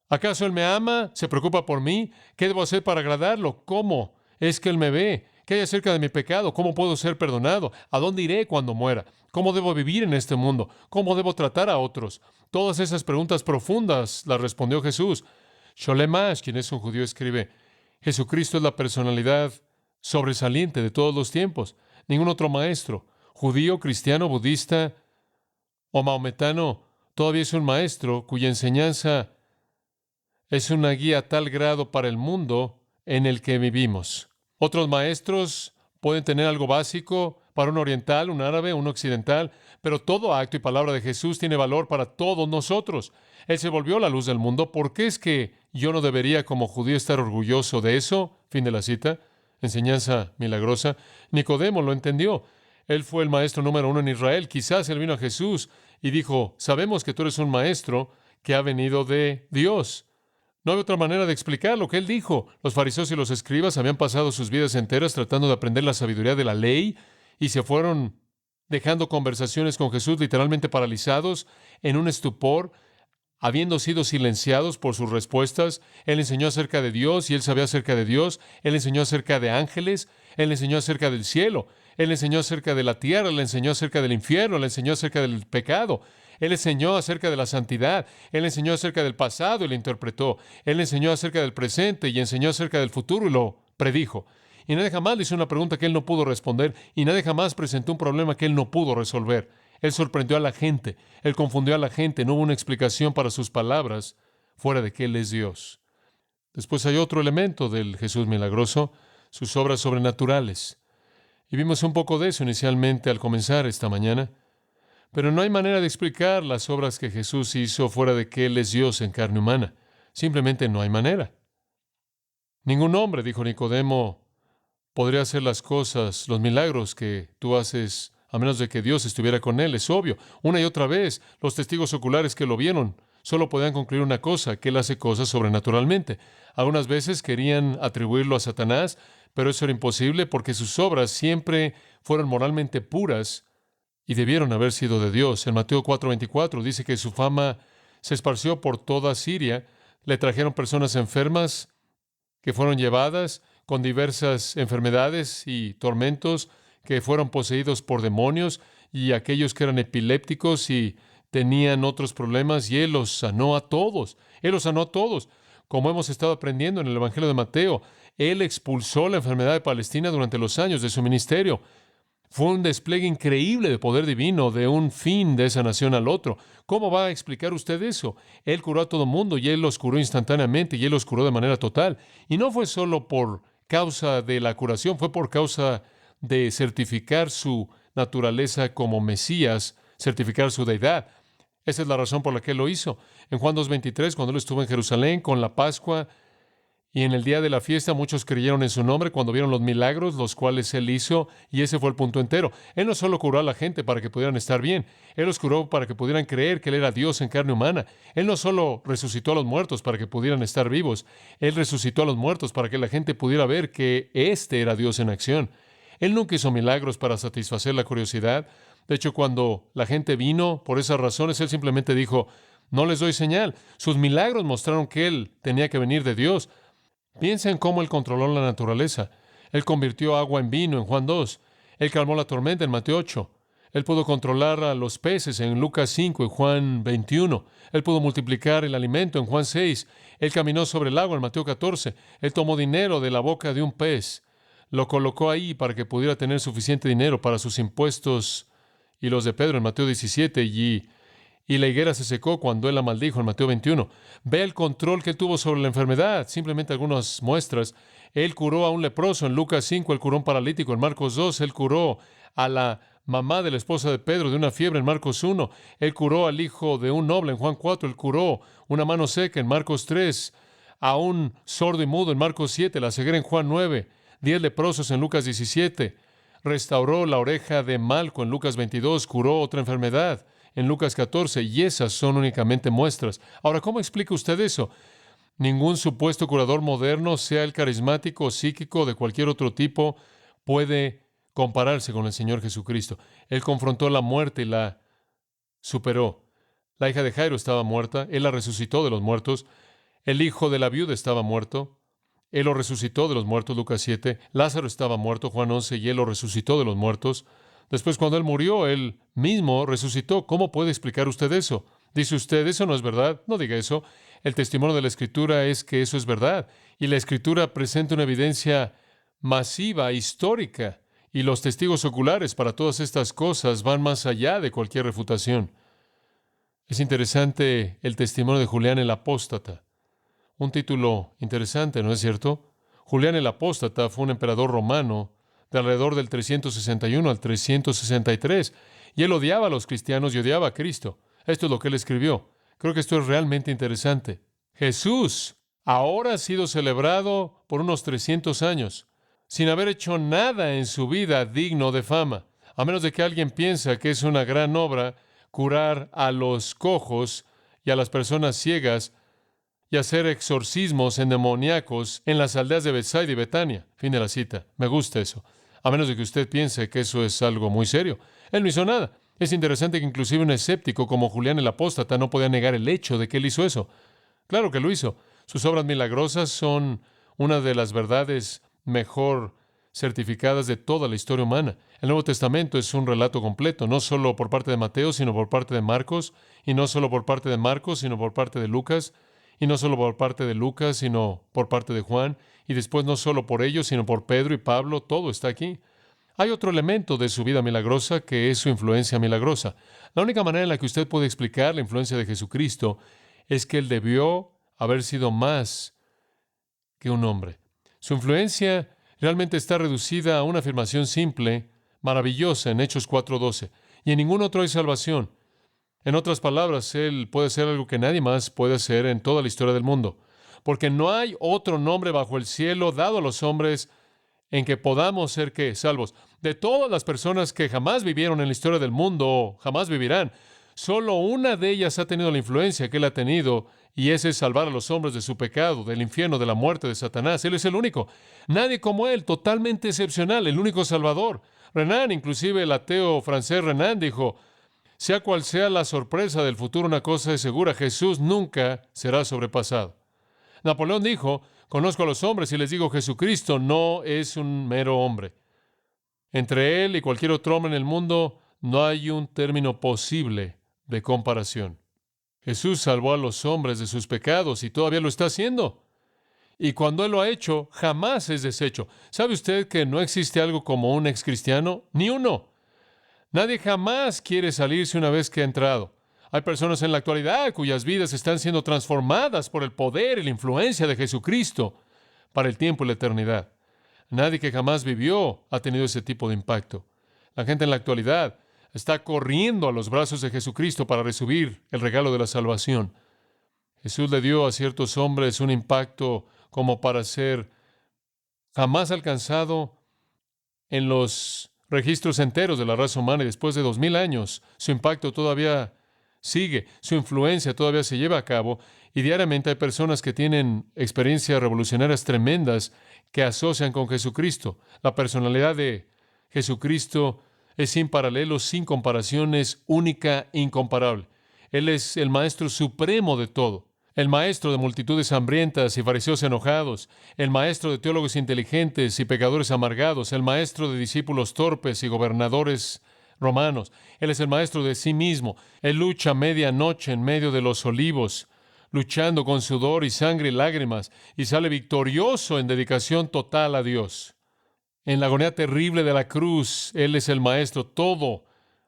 ¿Acaso Él me ama? ¿Se preocupa por mí? ¿Qué debo hacer para agradarlo? ¿Cómo es que Él me ve? ¿Qué hay acerca de mi pecado? ¿Cómo puedo ser perdonado? ¿A dónde iré cuando muera? ¿Cómo debo vivir en este mundo? ¿Cómo debo tratar a otros? Todas esas preguntas profundas las respondió Jesús. Sholem Ash, quien es un judío, escribe: Jesucristo es la personalidad sobresaliente de todos los tiempos. Ningún otro maestro, judío, cristiano, budista o maometano, todavía es un maestro cuya enseñanza es una guía a tal grado para el mundo en el que vivimos. Otros maestros pueden tener algo básico para un oriental, un árabe, un occidental, pero todo acto y palabra de Jesús tiene valor para todos nosotros. Él se volvió la luz del mundo. ¿Por qué es que yo no debería como judío estar orgulloso de eso? Fin de la cita. enseñanza milagrosa. Nicodemo lo entendió. Él fue el maestro número uno en Israel. Quizás él vino a Jesús y dijo, sabemos que tú eres un maestro que ha venido de Dios. No hay otra manera de explicar lo que él dijo. Los fariseos y los escribas habían pasado sus vidas enteras tratando de aprender la sabiduría de la ley y se fueron dejando conversaciones con Jesús literalmente paralizados en un estupor, habiendo sido silenciados por sus respuestas. Él enseñó acerca de Dios y él sabía acerca de Dios. Él enseñó acerca de ángeles. Él enseñó acerca del cielo. Él enseñó acerca de la tierra. Él enseñó acerca del infierno. Él enseñó acerca del pecado. Él enseñó acerca de la santidad. Él enseñó acerca del pasado y lo interpretó. Él enseñó acerca del presente y enseñó acerca del futuro y lo predijo. Y nadie jamás le hizo una pregunta que él no pudo responder y nadie jamás presentó un problema que él no pudo resolver. Él sorprendió a la gente, él confundió a la gente, no hubo una explicación para sus palabras fuera de que él es Dios. Después hay otro elemento del Jesús milagroso, sus obras sobrenaturales. Y vimos un poco de eso inicialmente al comenzar esta mañana. Pero no hay manera de explicar las obras que Jesús hizo fuera de que Él es Dios en carne humana. Simplemente no hay manera. Ningún hombre, dijo Nicodemo, podría hacer las cosas, los milagros que tú haces, a menos de que Dios estuviera con él. Es obvio. Una y otra vez, los testigos oculares que lo vieron solo podían concluir una cosa, que él hace cosas sobrenaturalmente. Algunas veces querían atribuirlo a Satanás, pero eso era imposible porque sus obras siempre fueron moralmente puras y debieron haber sido de Dios. En Mateo 4:24 dice que su fama se esparció por toda Siria. Le trajeron personas enfermas que fueron llevadas con diversas enfermedades y tormentos, que fueron poseídos por demonios, y aquellos que eran epilépticos y tenían otros problemas, y Él los sanó a todos. Él los sanó a todos. Como hemos estado aprendiendo en el Evangelio de Mateo, Él expulsó la enfermedad de Palestina durante los años de su ministerio. Fue un despliegue increíble de poder divino, de un fin de esa nación al otro. ¿Cómo va a explicar usted eso? Él curó a todo mundo y Él los curó instantáneamente y Él los curó de manera total. Y no fue solo por causa de la curación, fue por causa de certificar su naturaleza como Mesías, certificar su deidad. Esa es la razón por la que Él lo hizo. En Juan 2:23, cuando Él estuvo en Jerusalén con la Pascua, y en el día de la fiesta muchos creyeron en su nombre cuando vieron los milagros, los cuales Él hizo, y ese fue el punto entero. Él no solo curó a la gente para que pudieran estar bien, Él los curó para que pudieran creer que Él era Dios en carne humana. Él no solo resucitó a los muertos para que pudieran estar vivos, Él resucitó a los muertos para que la gente pudiera ver que éste era Dios en acción. Él nunca hizo milagros para satisfacer la curiosidad. De hecho, cuando la gente vino por esas razones, Él simplemente dijo, no les doy señal. Sus milagros mostraron que Él tenía que venir de Dios. Piensa en cómo Él controló la naturaleza. Él convirtió agua en vino en Juan 2. Él calmó la tormenta en Mateo 8. Él pudo controlar a los peces en Lucas 5 y Juan 21. Él pudo multiplicar el alimento en Juan 6. Él caminó sobre el agua en Mateo 14. Él tomó dinero de la boca de un pez. Lo colocó ahí para que pudiera tener suficiente dinero para sus impuestos y los de Pedro en Mateo 17. Y la higuera se secó cuando Él la maldijo en Mateo 21. Ve el control que Él tuvo sobre la enfermedad. Simplemente algunas muestras. Él curó a un leproso en Lucas 5. Él curó a un paralítico en Marcos 2. Él curó a la mamá de la esposa de Pedro de una fiebre en Marcos 1. Él curó al hijo de un noble en Juan 4. Él curó una mano seca en Marcos 3. A un sordo y mudo en Marcos 7. La ceguera en Juan 9. 10 leprosos en Lucas 17. Restauró la oreja de Malco en Lucas 22. Curó otra enfermedad en Lucas 14, y esas son únicamente muestras. Ahora, ¿cómo explica usted eso? Ningún supuesto curador moderno, sea el carismático o psíquico de cualquier otro tipo, puede compararse con el Señor Jesucristo. Él confrontó la muerte y la superó. La hija de Jairo estaba muerta, Él la resucitó de los muertos. El hijo de la viuda estaba muerto, Él lo resucitó de los muertos, Lucas 7. Lázaro estaba muerto, Juan 11, y Él lo resucitó de los muertos. Después, cuando Él murió, Él mismo resucitó. ¿Cómo puede explicar usted eso? Dice usted, eso no es verdad. No diga eso. El testimonio de la Escritura es que eso es verdad. Y la Escritura presenta una evidencia masiva, histórica. Y los testigos oculares para todas estas cosas van más allá de cualquier refutación. Es interesante el testimonio de Julián el Apóstata. Un título interesante, ¿no es cierto? Julián el Apóstata fue un emperador romano de alrededor del 361 al 363, y él odiaba a los cristianos y odiaba a Cristo. Esto es lo que él escribió. Creo que esto es realmente interesante. Jesús ahora ha sido celebrado por unos 300 años. sin haber hecho nada en su vida digno de fama. A menos de que alguien piensa que es una gran obra curar a los cojos y a las personas ciegas y hacer exorcismos endemoniacos en las aldeas de Bethsaida y Betania. Fin de la cita. Me gusta eso. A menos de que usted piense que eso es algo muy serio. Él no hizo nada. Es interesante que inclusive un escéptico como Julián el Apóstata no podía negar el hecho de que él hizo eso. Claro que lo hizo. Sus obras milagrosas son una de las verdades mejor certificadas de toda la historia humana. El Nuevo Testamento es un relato completo, no solo por parte de Mateo, sino por parte de Marcos, y no solo por parte de Marcos, sino por parte de Lucas, y no solo por parte de Lucas, sino por parte de Juan, y después no solo por ellos, sino por Pedro y Pablo, todo está aquí. Hay otro elemento de su vida milagrosa que es su influencia milagrosa. La única manera en la que usted puede explicar la influencia de Jesucristo es que él debió haber sido más que un hombre. Su influencia realmente está reducida a una afirmación simple, maravillosa en Hechos 4:12, y en ningún otro hay salvación. En otras palabras, Él puede hacer algo que nadie más puede hacer en toda la historia del mundo, porque no hay otro nombre bajo el cielo dado a los hombres en que podamos ser, ¿qué?, salvos. De todas las personas que jamás vivieron en la historia del mundo o jamás vivirán, solo una de ellas ha tenido la influencia que Él ha tenido, y ese es salvar a los hombres de su pecado, del infierno, de la muerte, de Satanás. Él es el único. Nadie como Él, totalmente excepcional, el único Salvador. Renan, inclusive el ateo francés Renan, dijo: sea cual sea la sorpresa del futuro, una cosa es segura: Jesús nunca será sobrepasado. Napoleón dijo: conozco a los hombres y les digo, Jesucristo no es un mero hombre. Entre él y cualquier otro hombre en el mundo no hay un término posible de comparación. Jesús salvó a los hombres de sus pecados y todavía lo está haciendo. Y cuando Él lo ha hecho, jamás es deshecho. ¿Sabe usted que no existe algo como un excristiano? Ni uno. Nadie jamás quiere salirse una vez que ha entrado. Hay personas en la actualidad cuyas vidas están siendo transformadas por el poder y la influencia de Jesucristo para el tiempo y la eternidad. Nadie que jamás vivió ha tenido ese tipo de impacto. La gente en la actualidad está corriendo a los brazos de Jesucristo para recibir el regalo de la salvación. Jesús le dio a ciertos hombres un impacto como para ser jamás alcanzado en los registros enteros de la raza humana, y después de 2000 años, su impacto todavía sigue, su influencia todavía se lleva a cabo, y diariamente hay personas que tienen experiencias revolucionarias tremendas que asocian con Jesucristo. La personalidad de Jesucristo es sin paralelos, sin comparaciones, única, incomparable. Él es el Maestro supremo de todo. El maestro de multitudes hambrientas y fariseos enojados, el maestro de teólogos inteligentes y pecadores amargados, el maestro de discípulos torpes y gobernadores romanos. Él es el maestro de sí mismo. Él lucha medianoche en medio de los olivos, luchando con sudor y sangre y lágrimas, y sale victorioso en dedicación total a Dios. En la agonía terrible de la cruz, Él es el maestro. Todo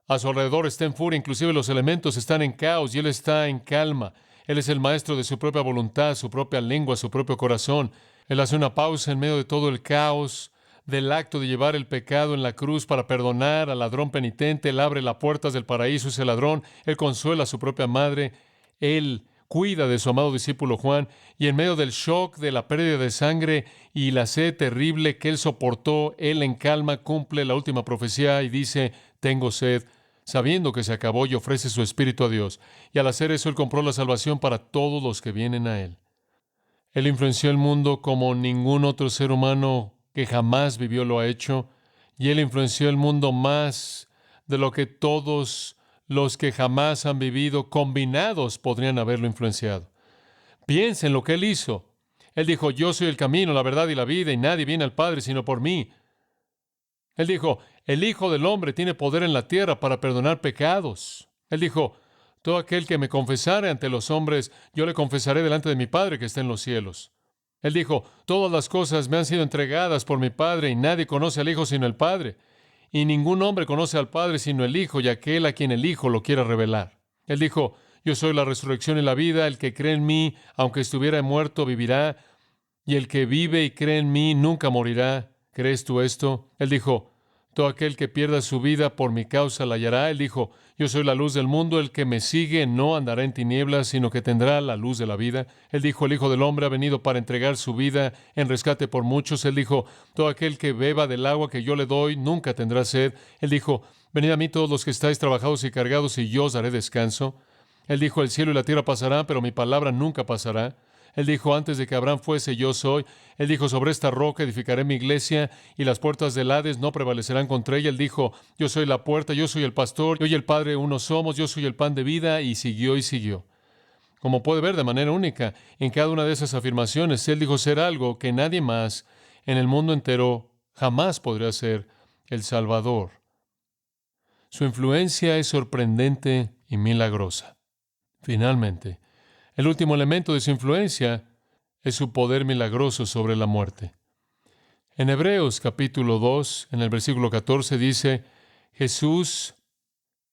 a su alrededor está en furia, inclusive los elementos están en caos, y Él está en calma. Él es el maestro de su propia voluntad, su propia lengua, su propio corazón. Él hace una pausa en medio de todo el caos del acto de llevar el pecado en la cruz para perdonar al ladrón penitente. Él abre las puertas del paraíso a ese ladrón. Él consuela a su propia madre. Él cuida de su amado discípulo Juan. Y en medio del shock de la pérdida de sangre y la sed terrible que él soportó, él en calma cumple la última profecía y dice: tengo sed, sabiendo que se acabó, y ofrece su espíritu a Dios. Y al hacer eso, Él compró la salvación para todos los que vienen a Él. Él influenció el mundo como ningún otro ser humano que jamás vivió lo ha hecho, y Él influenció el mundo más de lo que todos los que jamás han vivido combinados podrían haberlo influenciado. Piensen en lo que Él hizo. Él dijo: yo soy el camino, la verdad y la vida, y nadie viene al Padre sino por mí. Él dijo: el Hijo del Hombre tiene poder en la tierra para perdonar pecados. Él dijo: todo aquel que me confesare ante los hombres, yo le confesaré delante de mi Padre que está en los cielos. Él dijo: todas las cosas me han sido entregadas por mi Padre, y nadie conoce al Hijo sino el Padre. Y ningún hombre conoce al Padre sino el Hijo, y aquel a quien el Hijo lo quiera revelar. Él dijo: yo soy la resurrección y la vida. El que cree en mí, aunque estuviera muerto, vivirá. Y el que vive y cree en mí nunca morirá. ¿Crees tú esto? Él dijo: todo aquel que pierda su vida por mi causa la hallará. Él dijo, yo soy la luz del mundo, el que me sigue no andará en tinieblas, sino que tendrá la luz de la vida. Él dijo, el Hijo del Hombre ha venido para entregar su vida en rescate por muchos. Él dijo, todo aquel que beba del agua que yo le doy nunca tendrá sed. Él dijo, venid a mí todos los que estáis trabajados y cargados, y yo os daré descanso. Él dijo, el cielo y la tierra pasarán, pero mi palabra nunca pasará. Él dijo, antes de que Abraham fuese, yo soy. Él dijo, sobre esta roca edificaré mi iglesia, y las puertas del Hades no prevalecerán contra ella. Él dijo, yo soy la puerta, yo soy el pastor, yo y el Padre uno somos, yo soy el pan de vida, y siguió y siguió. Como puede ver de manera única, en cada una de esas afirmaciones, Él dijo ser algo que nadie más en el mundo entero jamás podría ser: el Salvador. Su influencia es sorprendente y milagrosa. Finalmente, el último elemento de su influencia es su poder milagroso sobre la muerte. En Hebreos capítulo 2, en el versículo 14 dice, Jesús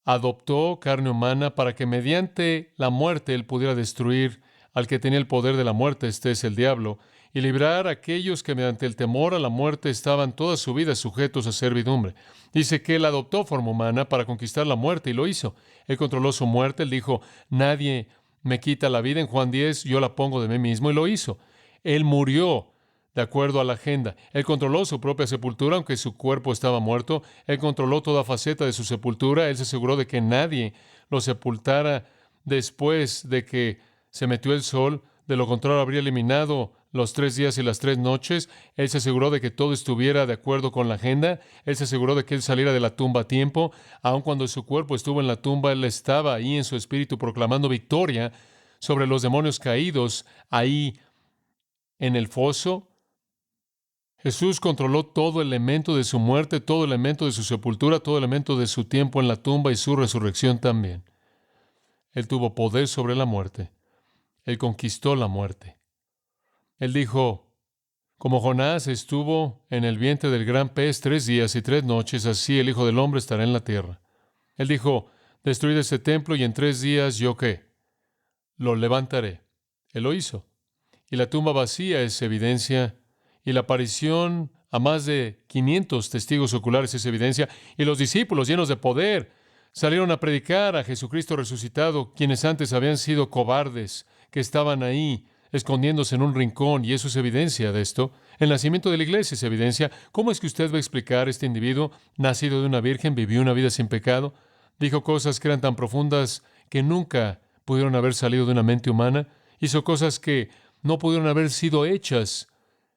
adoptó carne humana para que mediante la muerte Él pudiera destruir al que tenía el poder de la muerte, este es el diablo, y librar a aquellos que mediante el temor a la muerte estaban toda su vida sujetos a servidumbre. Dice que Él adoptó forma humana para conquistar la muerte y lo hizo. Él controló su muerte. Él dijo, nadie me quita la vida. En Juan 10, yo la pongo de mí mismo, y lo hizo. Él murió de acuerdo a la agenda. Él controló su propia sepultura, aunque su cuerpo estaba muerto. Él controló toda faceta de su sepultura. Él se aseguró de que nadie lo sepultara después de que se metió el sol. De lo contrario, habría eliminado los 3 días y las 3 noches. Él se aseguró de que todo estuviera de acuerdo con la agenda. Él se aseguró de que Él saliera de la tumba a tiempo. Aun cuando su cuerpo estuvo en la tumba, Él estaba ahí en su espíritu proclamando victoria sobre los demonios caídos ahí en el foso. Jesús controló todo elemento de su muerte, todo elemento de su sepultura, todo elemento de su tiempo en la tumba y su resurrección también. Él tuvo poder sobre la muerte. Él conquistó la muerte. Él dijo, como Jonás estuvo en el vientre del gran pez 3 días y 3 noches, así el Hijo del Hombre estará en la tierra. Él dijo, destruid este templo y en 3 días, ¿yo qué? Lo levantaré. Él lo hizo. Y la tumba vacía es evidencia, y la aparición a más de 500 testigos oculares es evidencia, y los discípulos llenos de poder salieron a predicar a Jesucristo resucitado, quienes antes habían sido cobardes, que estaban ahí escondiéndose en un rincón, y eso es evidencia de esto. El nacimiento de la iglesia es evidencia. ¿Cómo es que usted va a explicar este individuo, nacido de una virgen, vivió una vida sin pecado, dijo cosas que eran tan profundas que nunca pudieron haber salido de una mente humana, hizo cosas que no pudieron haber sido hechas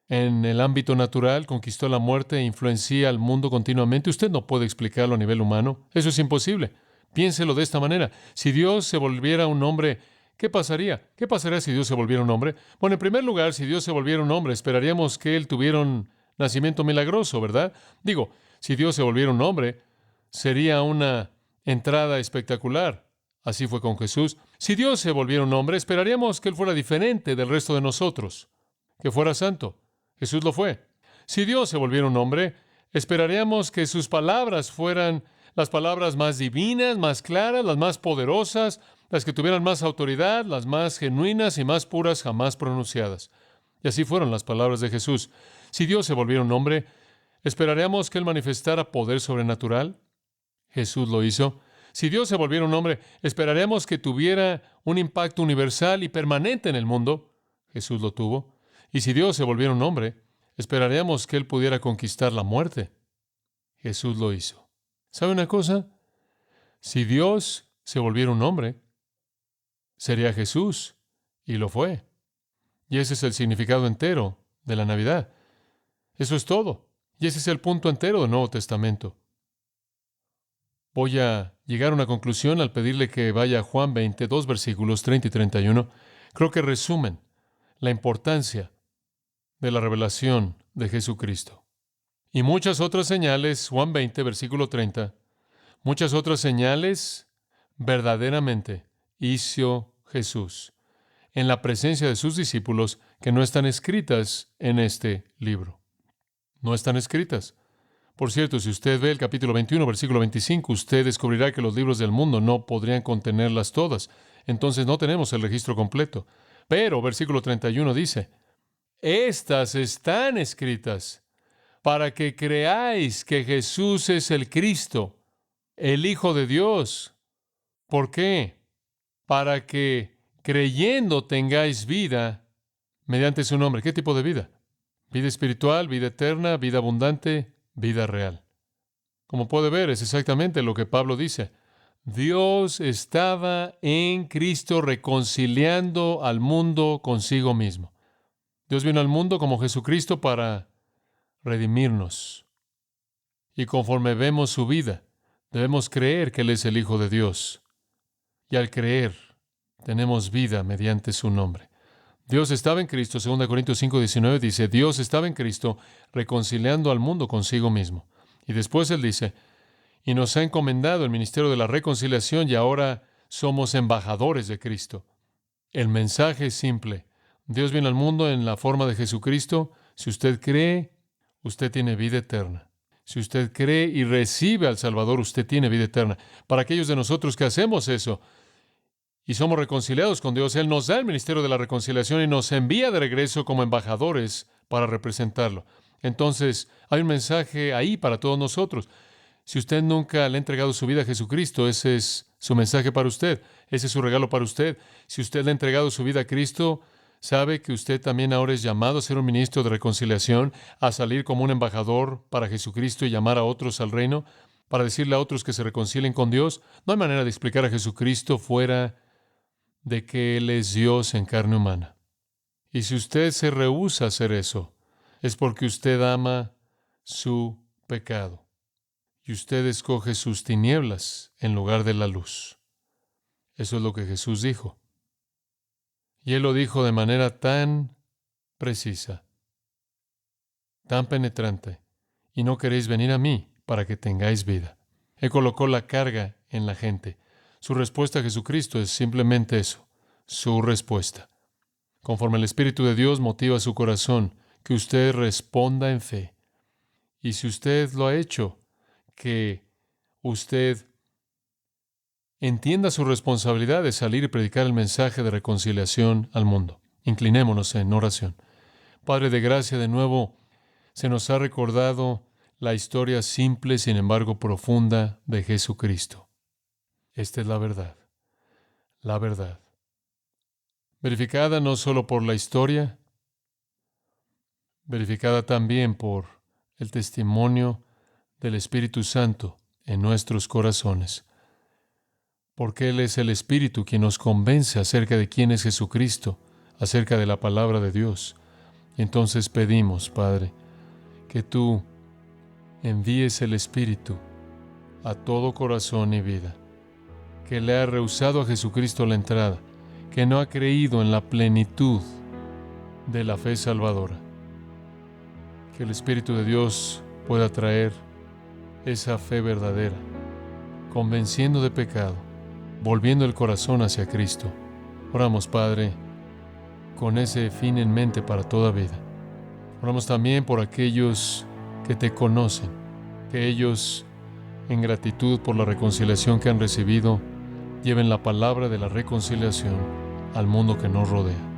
en el ámbito natural, conquistó la muerte e influencia al mundo continuamente? Usted no puede explicarlo a nivel humano. Eso es imposible. Piénselo de esta manera. Si Dios se volviera un hombre, ¿qué pasaría? ¿Qué pasaría si Dios se volviera un hombre? Bueno, en primer lugar, si Dios se volviera un hombre, esperaríamos que Él tuviera un nacimiento milagroso, ¿verdad? Digo, si Dios se volviera un hombre, sería una entrada espectacular. Así fue con Jesús. Si Dios se volviera un hombre, esperaríamos que Él fuera diferente del resto de nosotros, que fuera santo. Jesús lo fue. Si Dios se volviera un hombre, esperaríamos que sus palabras fueran las palabras más divinas, más claras, las más poderosas, las que tuvieran más autoridad, las más genuinas y más puras jamás pronunciadas. Y así fueron las palabras de Jesús. Si Dios se volviera un hombre, esperaríamos que Él manifestara poder sobrenatural. Jesús lo hizo. Si Dios se volviera un hombre, esperaríamos que tuviera un impacto universal y permanente en el mundo. Jesús lo tuvo. Y si Dios se volviera un hombre, esperaríamos que Él pudiera conquistar la muerte. Jesús lo hizo. ¿Sabe una cosa? Si Dios se volviera un hombre, sería Jesús, y lo fue. Y ese es el significado entero de la Navidad. Eso es todo. Y ese es el punto entero del Nuevo Testamento. Voy a llegar a una conclusión al pedirle que vaya a Juan 20, 2 versículos 30 y 31. Creo que resumen la importancia de la revelación de Jesucristo. Y muchas otras señales, Juan 20, versículo 30, muchas otras señales verdaderamente hizo Jesús en la presencia de sus discípulos que no están escritas en este libro. No están escritas. Por cierto, si usted ve el capítulo 21, versículo 25, usted descubrirá que los libros del mundo no podrían contenerlas todas. Entonces no tenemos el registro completo. Pero, versículo 31 dice, estas están escritas para que creáis que Jesús es el Cristo, el Hijo de Dios. ¿Por qué? Para que creyendo tengáis vida mediante su nombre. ¿Qué tipo de vida? Vida espiritual, vida eterna, vida abundante, vida real. Como puede ver, es exactamente lo que Pablo dice. Dios estaba en Cristo reconciliando al mundo consigo mismo. Dios vino al mundo como Jesucristo para redimirnos. Y conforme vemos su vida, debemos creer que Él es el Hijo de Dios. Y al creer, tenemos vida mediante su nombre. Dios estaba en Cristo, 2 Corintios 5:19 dice, Dios estaba en Cristo reconciliando al mundo consigo mismo. Y después Él dice, y nos ha encomendado el ministerio de la reconciliación y ahora somos embajadores de Cristo. El mensaje es simple. Dios vino al mundo en la forma de Jesucristo. Si usted cree, usted tiene vida eterna. Si usted cree y recibe al Salvador, usted tiene vida eterna. Para aquellos de nosotros que hacemos eso y somos reconciliados con Dios, Él nos da el ministerio de la reconciliación y nos envía de regreso como embajadores para representarlo. Entonces, hay un mensaje ahí para todos nosotros. Si usted nunca le ha entregado su vida a Jesucristo, ese es su mensaje para usted. Ese es su regalo para usted. Si usted le ha entregado su vida a Cristo, sabe que usted también ahora es llamado a ser un ministro de reconciliación, a salir como un embajador para Jesucristo y llamar a otros al reino, para decirle a otros que se reconcilien con Dios. No hay manera de explicar a Jesucristo fuera de que Él es Dios en carne humana. Y si usted se rehúsa a hacer eso, es porque usted ama su pecado. Y usted escoge sus tinieblas en lugar de la luz. Eso es lo que Jesús dijo. Y Él lo dijo de manera tan precisa, tan penetrante. Y no queréis venir a mí para que tengáis vida. Él colocó la carga en la gente. Su respuesta a Jesucristo es simplemente eso, su respuesta. Conforme el Espíritu de Dios motiva su corazón, que usted responda en fe. Y si usted lo ha hecho, que usted entienda su responsabilidad de salir y predicar el mensaje de reconciliación al mundo. Inclinémonos en oración. Padre de gracia, de nuevo se nos ha recordado la historia simple, sin embargo profunda, de Jesucristo. Esta es la verdad. La verdad. Verificada no solo por la historia, verificada también por el testimonio del Espíritu Santo en nuestros corazones. Porque Él es el Espíritu quien nos convence acerca de quién es Jesucristo, acerca de la palabra de Dios. Y entonces pedimos, Padre, que Tú envíes el Espíritu a todo corazón y vida, que le ha rehusado a Jesucristo la entrada, que no ha creído en la plenitud de la fe salvadora. Que el Espíritu de Dios pueda traer esa fe verdadera, convenciendo de pecado, volviendo el corazón hacia Cristo. Oramos, Padre, con ese fin en mente para toda vida. Oramos también por aquellos que te conocen, que ellos, en gratitud por la reconciliación que han recibido, lleven la palabra de la reconciliación al mundo que nos rodea.